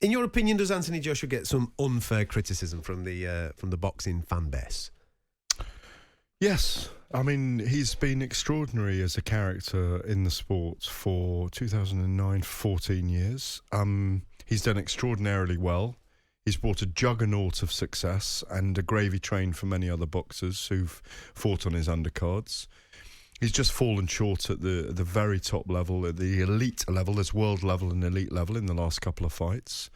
In your opinion, does Anthony Joshua get some unfair criticism from the boxing fan base? Yes. I mean, he's been extraordinary as a character in the sport for 2009, 14 years. He's done extraordinarily well. He's brought a juggernaut of success and a gravy train for many other boxers who've fought on his undercards. He's just fallen short at the very top level, at the elite level. There's world level and elite level in the last couple of fights.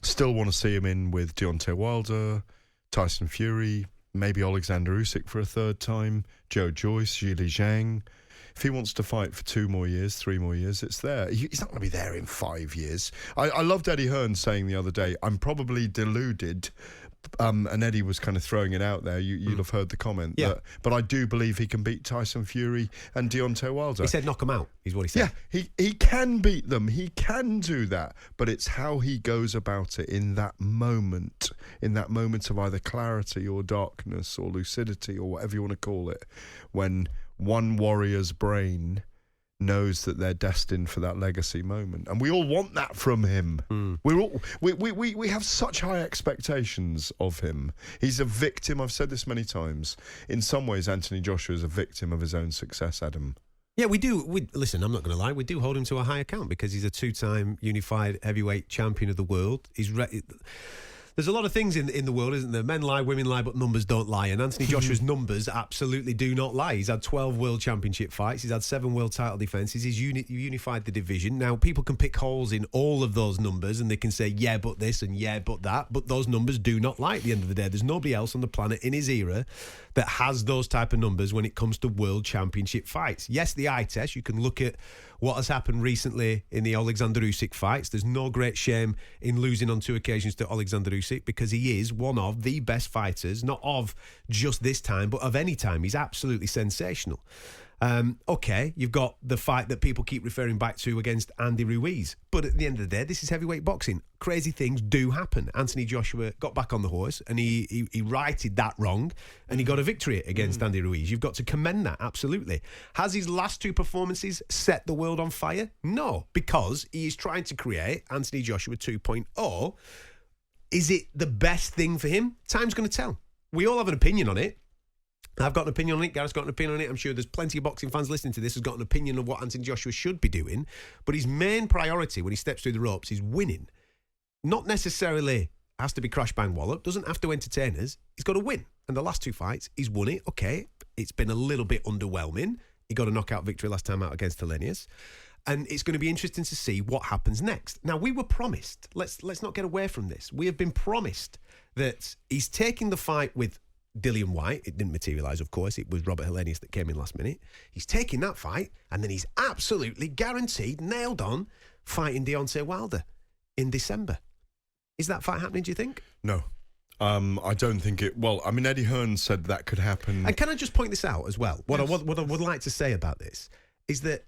Still want to see him in with Deontay Wilder, Tyson Fury, maybe Alexander Usyk for a third time, Joyce, Zhili Zhang. If he wants to fight for 2 more years, 3 more years, it's there. He's not going to be there in 5 years. I loved Eddie Hearn saying the other day, I'm probably deluded, and Eddie was kind of throwing it out there. You'll have heard the comment. Yeah. But I do believe he can beat Tyson Fury and Deontay Wilder. He said knock him out, is what he said. Yeah, he can beat them. He can do that. But it's how he goes about it in that moment of either clarity or darkness or lucidity or whatever you want to call it, when one warrior's brain knows that they're destined for that legacy moment, and we all want that from him. We have such high expectations of him. He's a victim. I've said this many times. In some ways, Anthony Joshua is a victim of his own success, Adam. Yeah, we do. Listen, I'm not going to lie. We do hold him to a high account because he's a 2-time unified heavyweight champion of the world. There's a lot of things in the world, isn't there? Men lie, women lie, but numbers don't lie. And Anthony Joshua's numbers absolutely do not lie. He's had 12 world championship fights. He's had 7 world title defences. He's unified the division. Now, people can pick holes in all of those numbers and they can say, yeah, but this and yeah, but that. But those numbers do not lie at the end of the day. There's nobody else on the planet in his era that has those type of numbers when it comes to world championship fights. Yes, the eye test, you can look at what has happened recently in the Alexander Usyk fights. There's no great shame in losing on 2 occasions to Alexander Usyk because he is one of the best fighters, not of just this time, but of any time. He's absolutely sensational. Okay, you've got the fight that people keep referring back to against Andy Ruiz. But at the end of the day, this is heavyweight boxing. Crazy things do happen. Anthony Joshua got back on the horse and he righted that wrong and he got a victory against Andy Ruiz. You've got to commend that, absolutely. Has his last 2 performances set the world on fire? No, because he is trying to create Anthony Joshua 2.0. Is it the best thing for him? Time's going to tell. We all have an opinion on it. I've got an opinion on it. Gareth's got an opinion on it. I'm sure there's plenty of boxing fans listening to this who's got an opinion of what Anthony Joshua should be doing. But his main priority when he steps through the ropes is winning. Not necessarily has to be crash bang wallop. Doesn't have to entertain us. He's got to win. And the last 2 fights, he's won it. Okay, it's been a little bit underwhelming. He got a knockout victory last time out against Hellenius. And it's going to be interesting to see what happens next. Now, we were promised. Let's not get away from this. We have been promised that he's taking the fight with Dillian White. It didn't materialise, of course. It was Robert Hellenius that came in last minute. He's taking that fight, and then he's absolutely guaranteed, nailed on, fighting Deontay Wilder in December. Is that fight happening, do you think? No. I don't think it... Well, I mean, Eddie Hearn said that could happen. And can I just point this out as well? What I would like to say about this is that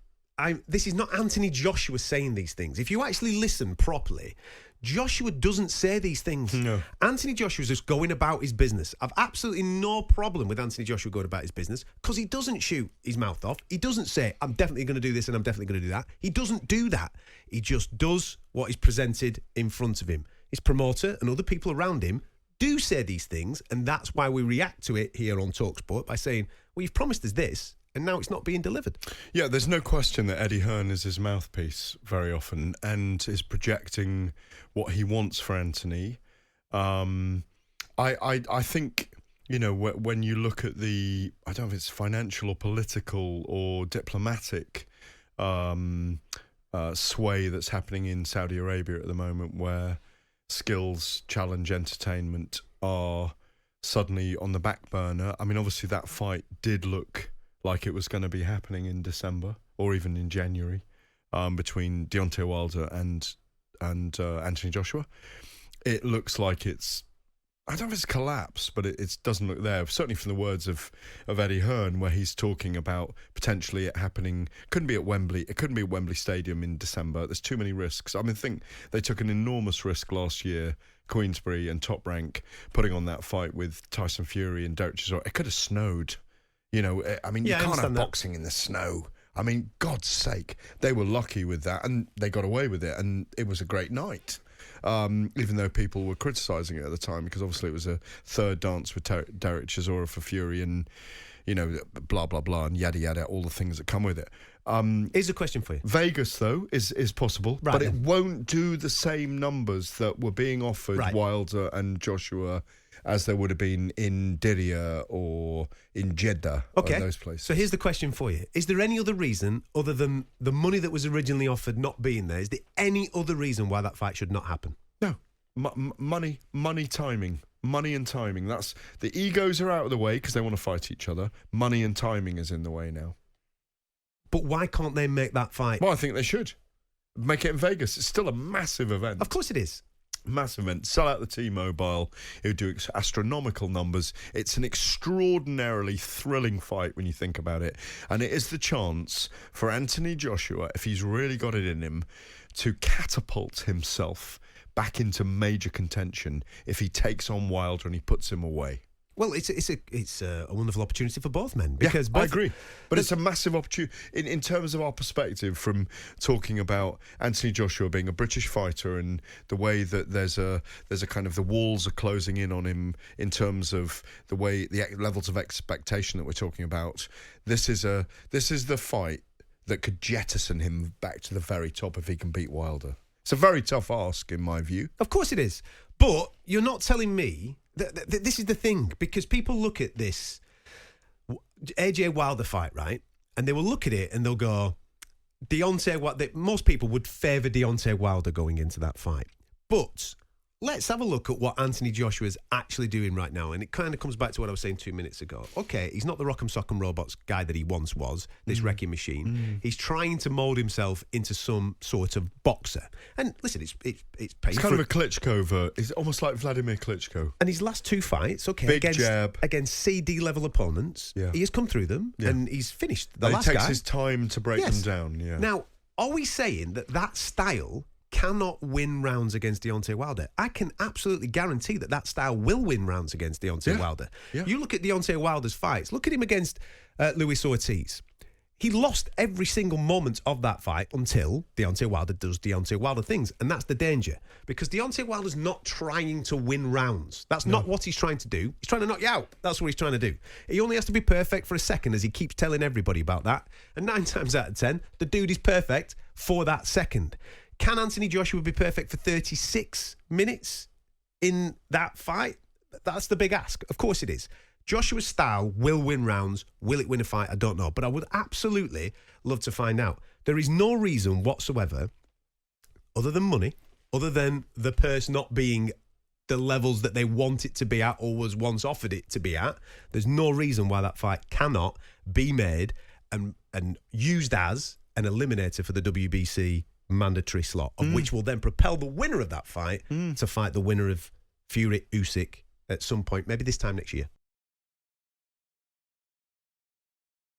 this is not Anthony Joshua saying these things. If you actually listen properly, Joshua doesn't say these things. No. Anthony Joshua's just going about his business. I've absolutely no problem with Anthony Joshua going about his business because he doesn't shoot his mouth off. He doesn't say, I'm definitely going to do this and I'm definitely going to do that. He doesn't do that. He just does what is presented in front of him. His promoter and other people around him do say these things, and that's why we react to it here on talkSPORT by saying, well, you've promised us this, and now it's not being delivered. Yeah, there's no question that Eddie Hearn is his mouthpiece very often and is projecting what he wants for Anthony. I think, you know, when you look at the, I don't know if it's financial or political or diplomatic sway that's happening in Saudi Arabia at the moment, where skills, challenge, entertainment are suddenly on the back burner. I mean, obviously that fight did look like it was going to be happening in December or even in January between Deontay Wilder and Anthony Joshua. It looks like it's, I don't know if it's collapsed, but it doesn't look there. Certainly from the words of Eddie Hearn, where he's talking about potentially it happening. Couldn't be at Wembley. It couldn't be at Wembley Stadium in December. There's too many risks. I mean, I think they took an enormous risk last year, Queensberry and Top Rank, putting on that fight with Tyson Fury and Derek Chisora. It could have snowed. You know, I mean, you can't have boxing in the snow. I mean, God's sake, they were lucky with that, and they got away with it, and it was a great night. Even though people were criticising it at the time, because obviously it was a third dance with Derek Chisora for Fury, and blah blah blah, and yada yada, all the things that come with it. Here's a question for you. Vegas, though, is possible, Right, but then. it won't do the same numbers that were being offered Wilder and Joshua as there would have been in Diriyah or in Jeddah, or those places. So here's the question for you. Is there any other reason, other than the money that was originally offered not being there, is there any other reason why that fight should not happen? No. Money, timing. Money and timing. That's the egos are out of the way because they want to fight each other. Money and timing is in the way now. But why can't they make that fight? Well, I think they should. Make it in Vegas. It's still a massive event. Of course it is. Massive event. Sell out the T-Mobile. It would do astronomical numbers. It's an extraordinarily thrilling fight when you think about it. And it is the chance for Anthony Joshua, if he's really got it in him, to catapult himself back into major contention if he takes on Wilder and he puts him away. Well, it's a wonderful opportunity for both men. Because I agree. But it's a massive opportunity in terms of our perspective from talking about Anthony Joshua being a British fighter and the way that there's a kind of the walls are closing in on him in terms of the way the levels of expectation that we're talking about. This is the fight that could jettison him back to the very top if he can beat Wilder. It's a very tough ask in my view. Of course it is. But you're not telling me this is the thing, because people look at this AJ Wilder fight, right? And they will look at it and they'll go, most people would favour Deontay Wilder going into that fight. But let's have a look at what Anthony Joshua is actually doing right now. And it kind of comes back to what I was saying 2 minutes ago. Okay, he's not the Rock'em Sock'em Robots guy that he once was, this wrecking machine. He's trying to mould himself into some sort of boxer. And listen, it's painful. It's kind of a Klitschko It's almost like Vladimir Klitschko. And his last two fights, Big jab. against CD-level opponents, he has come through them and he's finished. He takes his time to break them down. Yeah. Now, are we saying that style cannot win rounds against Deontay Wilder? I can absolutely guarantee that style will win rounds against Deontay Wilder. Yeah. You look at Deontay Wilder's fights. Look at him against Luis Ortiz. He lost every single moment of that fight until Deontay Wilder does Deontay Wilder things. And that's the danger. Because Deontay Wilder's not trying to win rounds. That's not what he's trying to do. He's trying to knock you out. That's what he's trying to do. He only has to be perfect for a second, as he keeps telling everybody about that. And 9 times out of 10, the dude is perfect for that second. Can Anthony Joshua be perfect for 36 minutes in that fight? That's the big ask. Of course it is. Joshua's style will win rounds. Will it win a fight? I don't know. But I would absolutely love to find out. There is no reason whatsoever, other than money, other than the purse not being the levels that they want it to be at or was once offered it to be at, there's no reason why that fight cannot be made and used as an eliminator for the WBC mandatory slot, of which will then propel the winner of that fight to fight the winner of Fury Usyk at some point, maybe this time next year.